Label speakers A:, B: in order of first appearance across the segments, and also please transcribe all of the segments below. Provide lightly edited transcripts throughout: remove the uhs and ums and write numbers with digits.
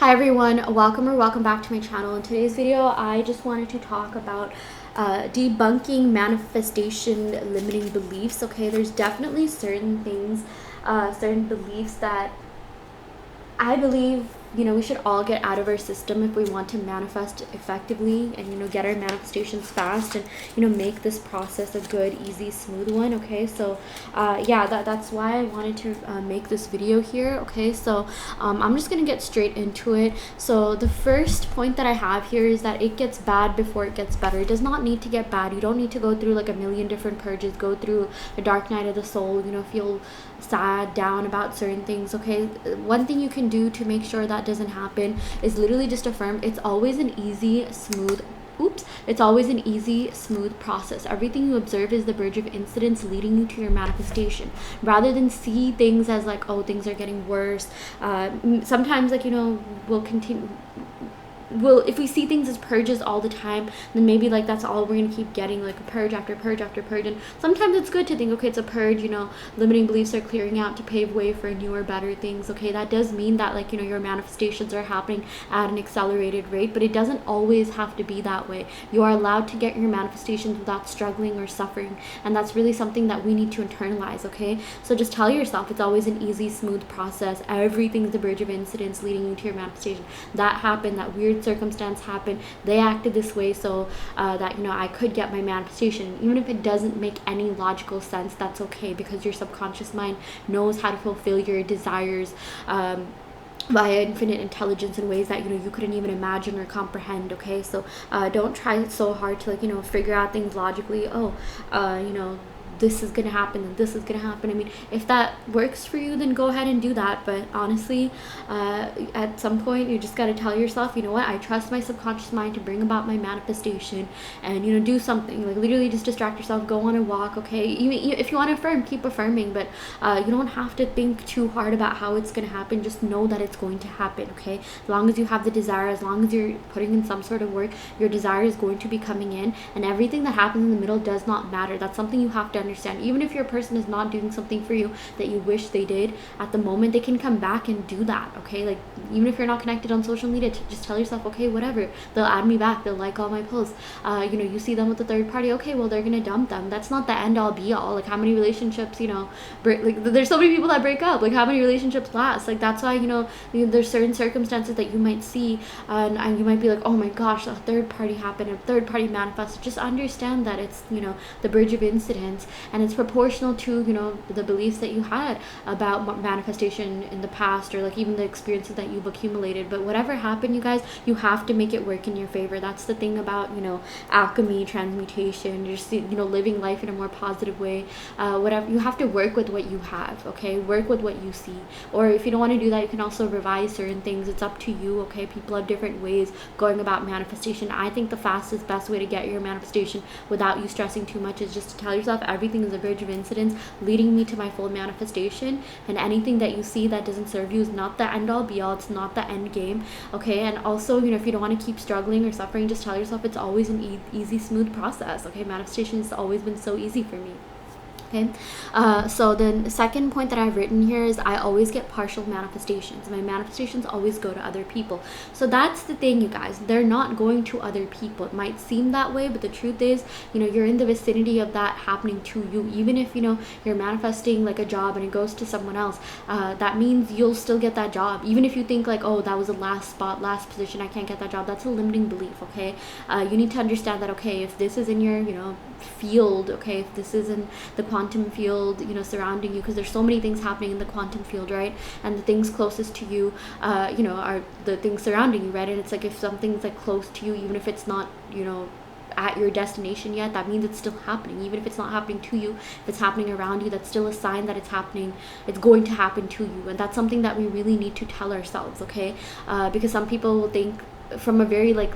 A: Hi everyone, welcome back to my channel. In today's video I just wanted to talk about debunking manifestation limiting beliefs. Okay, there's definitely certain things, certain beliefs that I believe we should all get out of our system if we want to manifest effectively and get our manifestations fast and make this process a good, easy, smooth one. Okay, so yeah, that's why I wanted to make this video here. Okay, so I'm just gonna get straight into it. So the first point that I have here is that it gets bad before it gets better. It does not need to get bad. You don't need to go through like a million different purges, go through a dark night of the soul, feel sad, down about certain things. Okay, one thing you can do to make sure that doesn't happen is literally just affirm it's always an easy, smooth process. Everything you observe is the bridge of incidents leading you to your manifestation, rather than see things as like, oh, things are getting worse. Sometimes we'll continue. Well, if we see things as purges all the time, then maybe like that's all we're gonna keep getting, like a purge after purge after purge. And sometimes it's good to think, okay, it's a purge, limiting beliefs are clearing out to pave way for newer, better things. Okay, that does mean that like your manifestations are happening at an accelerated rate, but it doesn't always have to be that way. You are allowed to get your manifestations without struggling or suffering, and that's really something that we need to internalize. Okay, so just tell yourself it's always an easy, smooth process. Everything's the bridge of incidents leading you to your manifestation. That happened, that weird circumstance happened, they acted this way, so that I could get my manifestation. Even if it doesn't make any logical sense, that's okay, because your subconscious mind knows how to fulfill your desires via infinite intelligence in ways that you couldn't even imagine or comprehend. Okay, so don't try so hard to figure out things logically. This is gonna happen and this is gonna happen. I mean, if that works for you, then go ahead and do that. But honestly, at some point you just got to tell yourself, you know what, I trust my subconscious mind to bring about my manifestation, and do something, like literally just distract yourself, go on a walk. Okay, if you want to affirm, keep affirming, but you don't have to think too hard about how it's gonna happen. Just know that it's going to happen. Okay, as long as you have the desire, as long as you're putting in some sort of work, your desire is going to be coming in, and everything that happens in the middle does not matter. That's something you have to understand. Even if your person is not doing something for you that you wish they did at the moment, they can come back and do that. Okay, like even if you're not connected on social media, just tell yourself, okay, whatever, they'll add me back, they'll like all my posts. You see them with a third party, okay, well, they're gonna dump them. That's not the end all be all. Like, how many relationships there's so many people that break up. Like, how many relationships last? Like, that's why there's certain circumstances that you might see, and you might be like, oh my gosh, a third party happened, a third party manifested. Just understand that it's the bridge of incidents, and it's proportional to the beliefs that you had about manifestation in the past, or like even the experiences that you've accumulated. But whatever happened, you guys, you have to make it work in your favor. That's the thing about alchemy, transmutation, just living life in a more positive way. Whatever, you have to work with what you have. Okay, work with what you see. Or if you don't want to do that, you can also revise certain things. It's up to you. Okay, people have different ways going about manifestation. I think the fastest, best way to get your manifestation without you stressing too much is just to tell yourself everything is a bridge of incidents leading me to my full manifestation, and anything that you see that doesn't serve you is not the end all be all. It's not the end game. Okay, and also if you don't want to keep struggling or suffering, just tell yourself it's always an easy, smooth process. Okay, manifestation has always been so easy for me. Okay, so the second point that I've written here is I always get partial manifestations. My manifestations always go to other people. So that's the thing, you guys, they're not going to other people. It might seem that way, but the truth is, you're in the vicinity of that happening to you. Even if you're manifesting like a job and it goes to someone else, that means you'll still get that job. Even if you think like, oh, that was the last spot, last position, I can't get that job, that's a limiting belief. Okay, you need to understand that, okay, if this is in your field, okay, if this is in the quantum field surrounding you, because there's so many things happening in the quantum field, right? And the things closest to you are the things surrounding you, right? And it's like, if something's like close to you, even if it's not at your destination yet, that means it's still happening. Even if it's not happening to you, if it's happening around you, that's still a sign that it's happening. It's going to happen to you. And that's something that we really need to tell ourselves. Okay, because some people will think from a very like,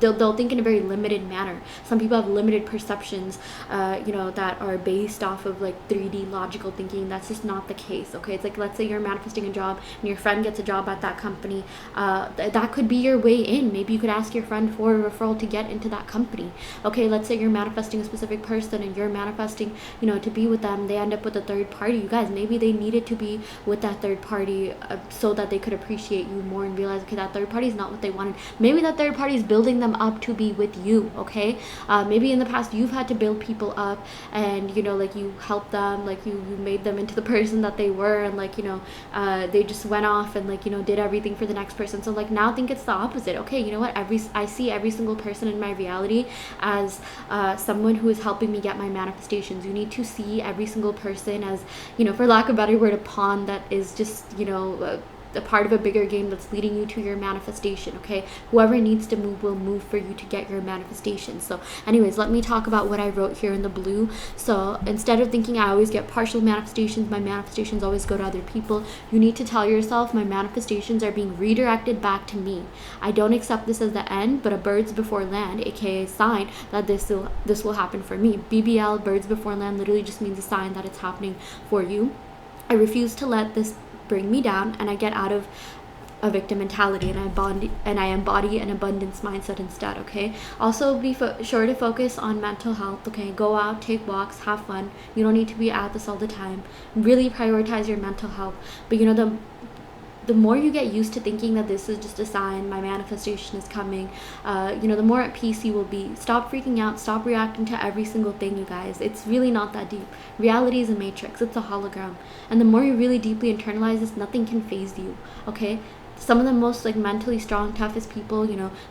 A: they'll think in a very limited manner. Some people have limited perceptions, that are based off of like 3D logical thinking. That's just not the case. Okay, it's like, let's say you're manifesting a job and your friend gets a job at that company. That could be your way in. Maybe you could ask your friend for a referral to get into that company. Okay, let's say you're manifesting a specific person and you're manifesting, to be with them. They end up with a third party. You guys, maybe they needed to be with that third party so that they could appreciate you more and realize, okay, that third party is not what they wanted. Maybe that third party is building them up to be with you. Okay, maybe in the past you've had to build people up, and like you helped them, like you made them into the person that they were, and like they just went off and like did everything for the next person. So like now think it's the opposite. Okay, you know what, I see every single person in my reality as someone who is helping me get my manifestations. You need to see every single person as, for lack of a better word, a pawn that is just a part of a bigger game that's leading you to your manifestation. Okay, whoever needs to move will move for you to get your manifestation. So anyways, let me talk about what I wrote here in the blue. So instead of thinking I always get partial manifestations, my manifestations always go to other people, you need to tell yourself, my manifestations are being redirected back to me. I don't accept this as the end, but a birds before land, aka a sign that this will happen for me. BBL, birds before land, literally just means a sign that it's happening for you. I refuse to let this bring me down, and I get out of a victim mentality, and I embody an abundance mindset instead. Okay, also be sure to focus on mental health. Okay, go out, take walks, have fun. You don't need to be at this all the time. Really prioritize your mental health. But the more you get used to thinking that this is just a sign, my manifestation is coming, the more at peace you will be. Stop freaking out. Stop reacting to every single thing, you guys. It's really not that deep. Reality is a matrix. It's a hologram. And the more you really deeply internalize this, nothing can faze you, okay? Some of the most like mentally strong, toughest people,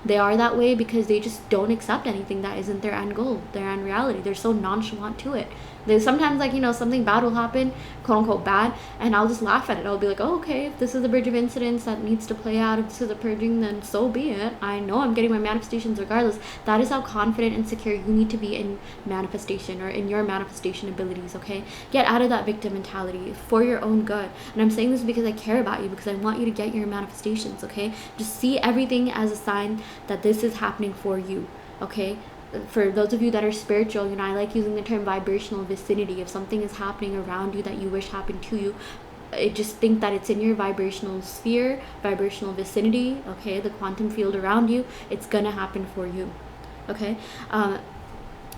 A: they are that way because they just don't accept anything that isn't their end goal, their end reality. They're so nonchalant to it. There's sometimes like, something bad will happen, quote unquote bad, and I'll just laugh at it. I'll be like, oh, okay, if this is a bridge of incidents that needs to play out, if this is a purging, then so be it. I know I'm getting my manifestations regardless. That is how confident and secure you need to be in manifestation, or in your manifestation abilities. Okay, get out of that victim mentality for your own good. And I'm saying this because I care about you, because I want you to get your manifestations. Okay, just see everything as a sign that this is happening for you. Okay, for those of you that are spiritual, I like using the term vibrational vicinity. If something is happening around you that you wish happened to you, just think that it's in your vibrational sphere, vibrational vicinity. Okay, the quantum field around you, it's gonna happen for you. Okay,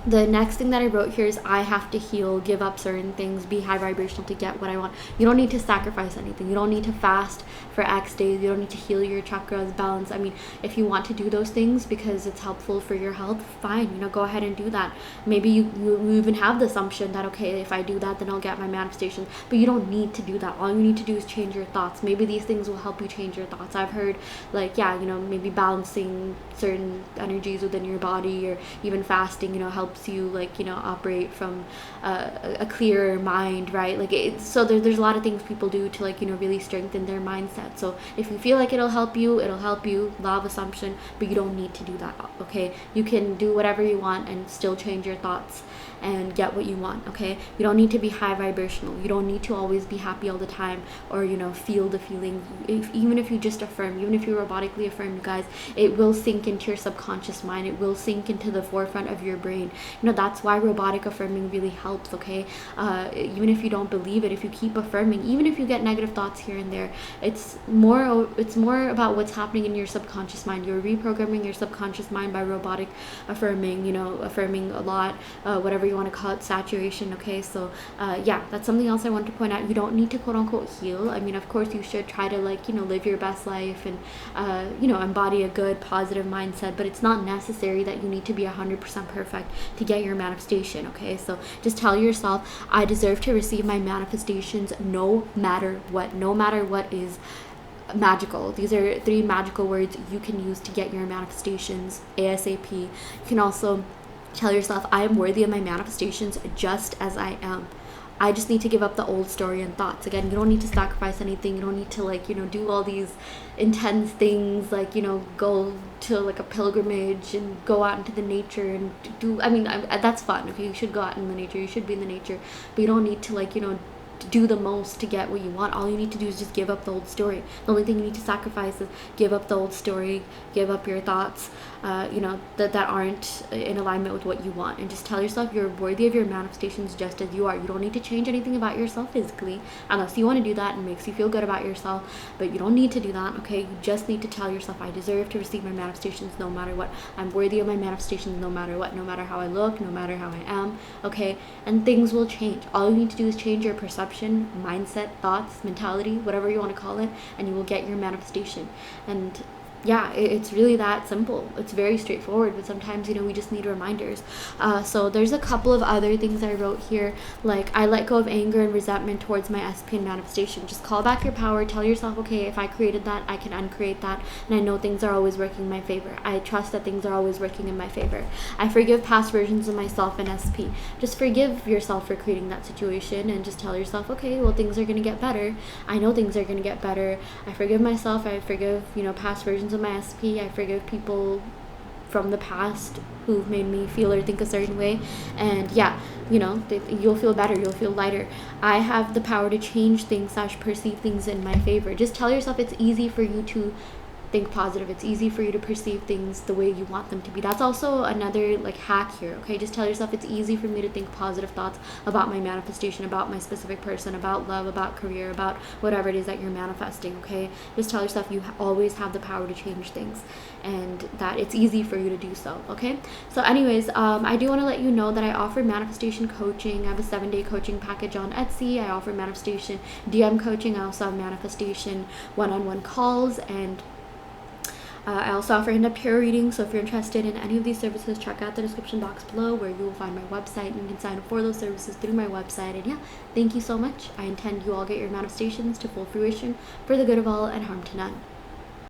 A: the next thing that I wrote here is I have to heal, give up certain things, be high vibrational to get what I want. You don't need to sacrifice anything. You don't need to fast for X days. You don't need to heal your chakras, balance. I mean, if you want to do those things because it's helpful for your health, fine, go ahead and do that. Maybe you even have the assumption that, okay, if I do that, then I'll get my manifestation. But you don't need to do that. All you need to do is change your thoughts. Maybe these things will help you change your thoughts. I've heard like, maybe balancing certain energies within your body, or even fasting, helps you like operate from a clearer mind, right? Like so there's a lot of things people do to like really strengthen their mindset. So if you feel like it'll help you, law of assumption, but you don't need to do that. Okay, you can do whatever you want and still change your thoughts and get what you want. Okay, you don't need to be high vibrational. You don't need to always be happy all the time, or feel the feeling. Even if you just affirm, even if you robotically affirm, you guys, it will sink into your subconscious mind. It will sink into the forefront of your brain. That's why robotic affirming really helps. Okay, even if you don't believe it, if you keep affirming, even if you get negative thoughts here and there, it's more about what's happening in your subconscious mind. You're reprogramming your subconscious mind by robotic affirming, affirming a lot, whatever you want to call it, saturation. Okay, so that's something else I want to point out. You don't need to quote unquote heal. I mean, of course you should try to live your best life and embody a good positive mindset, but it's not necessary that you need to be 100% perfect to get your manifestation. Okay, so just tell yourself, I deserve to receive my manifestations no matter what is magical. These are 3 magical words you can use to get your manifestations ASAP. You can also tell yourself, I am worthy of my manifestations just as I am. I just need to give up the old story and thoughts. Again, you don't need to sacrifice anything. You don't need to do all these intense things, go to like a pilgrimage and go out into the nature and do, that's fun. If you should go out in the nature, you should be in the nature, but you don't need to do the most to get what you want. All you need to do is just give up the old story. The only thing you need to sacrifice is give up the old story, give up your thoughts, that aren't in alignment with what you want, and just tell yourself you're worthy of your manifestations just as you are. You don't need to change anything about yourself physically unless you want to do that and it makes you feel good about yourself, but you don't need to do that, okay? You just need to tell yourself, I deserve to receive my manifestations no matter what. I'm worthy of my manifestations no matter what, no matter how I look, no matter how I am, okay? And things will change. All you need to do is change your perception, mindset, thoughts, mentality, whatever you want to call it, and you will get your manifestation. And yeah, it's really that simple. It's very straightforward, but sometimes, we just need reminders. So there's a couple of other things I wrote here, like I let go of anger and resentment towards my SP and manifestation. Just call back your power. Tell yourself, okay, if I created that, I can uncreate that, and I know things are always working in my favor. I trust that things are always working in my favor. I forgive past versions of myself and SP. Just forgive yourself for creating that situation, and just tell yourself, okay, well, things are going to get better. I know things are going to get better. I forgive myself. I forgive, past versions of my SP. I forgive people from the past who've made me feel or think a certain way, and you'll feel better, you'll feel lighter. I have the power to change things / perceive things in my favor. Just tell yourself it's easy for you to think positive. It's easy for you to perceive things the way you want them to be. That's also another hack here, okay? Just tell yourself it's easy for me to think positive thoughts about my manifestation, about my specific person, about love, about career, about whatever it is that you're manifesting, okay? Just tell yourself you always have the power to change things, and that it's easy for you to do so, okay? So anyways, I do want to let you know that I offer manifestation coaching. I have a 7-day coaching package on Etsy. I offer manifestation DM coaching. I also have manifestation one-on-one calls, and I also offer in-depth tarot readings. So if you're interested in any of these services, check out the description box below where you will find my website, and you can sign up for those services through my website. And yeah, thank you so much. I intend you all get your manifestations to full fruition for the good of all and harm to none.